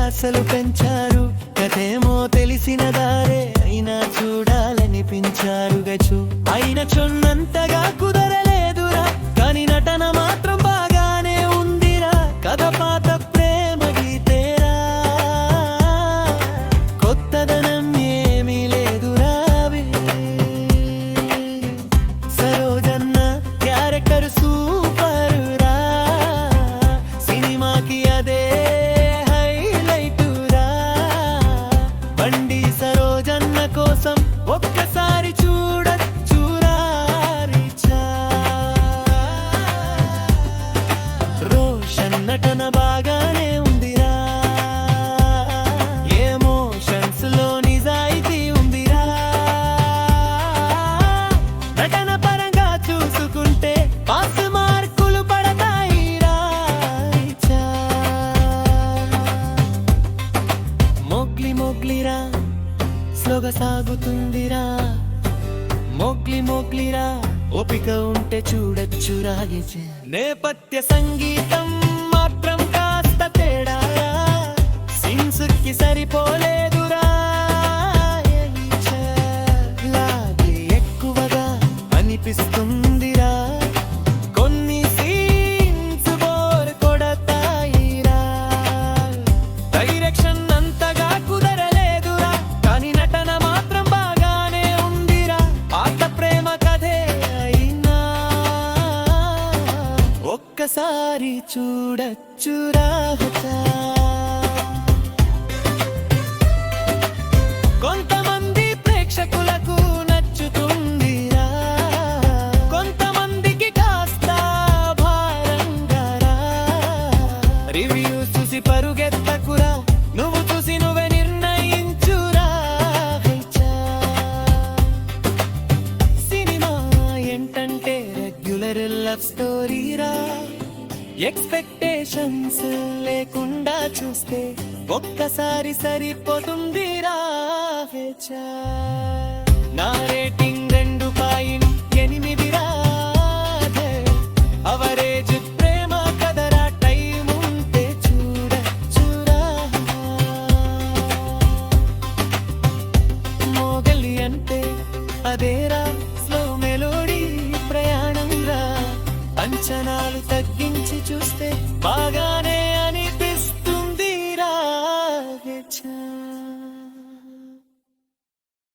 ఆశలు పెంచారు, కథేమో తెలిసిన దారే అయినా చూడాలనిపించారు గచు. అయిన చొన్నంతగా కుదరలేదురా, కానీ నటన మాత్రం బాగానే ఉందిరా. కథ పాత ప్రేమ గీతేరా, కొత్తదనం ఏమీ లేదురా. సరోజన్న క్యారెక్టర్ సూపర్ రా, సినిమాకి అదే సరోజన్న కోసం ఒక్కసారి చూడొచ్చురా. రోషన్ నటన బాగానే ఉందిరా, ఎమోషన్స్ లో నిజాయితీ ఉందిరా. నటన పరంగా చూసుకుంటే పాస్ మార్కులు పడతాయిరా. మొగ్లిరా స్లోగా సాగుతుందిరా, మొగ్లిరా ఓపిక ఉంటే చూడొచ్చురా. నేపథ్య సంగీతం మాత్రం కాస్త తేడా, సీన్స్ కి సరిపోలేదురా. లాగే ఎక్కువగా అనిపిస్తుందిరా, కొన్ని సీన్స్ బోర్ కొడతాయిరా. డైరెక్షన్ అంతగా కుదరలేదురా, కానీ నటన మాత్రం బాగానే ఉందిరా. పాత ప్రేమ కథే అయినా ఒక్కసారి చూడొచ్చురా. కొంతమంది ప్రేక్షకులకు నచ్చుతుందిరా, కొంతమందికి కాస్త భారంగా. రివ్యూస్ చూసి పరుగెత్తకురా, నువ్వు చూసి నువ్వే నిర్ణయించురా. సినిమా ఏంటంటే రెగ్యులర్ లవ్ స్టోరీరా, ఎక్స్పెక్టేషన్స్ లేకుండా చూస్తే ఒక్కసారి సరిపోతుందిరా. నా రేటింగ్ 2.8రా, అవరేజ్ ప్రేమ కదరా. టైం ఉంటే చూడొచ్చురా. మోగలి అంటే అదేరా, స్లో మెలోడీ ప్రయాణం రా. అంచనాలు తగ్గించి చూస్తే బాగానే అనిపిస్తుందిరా.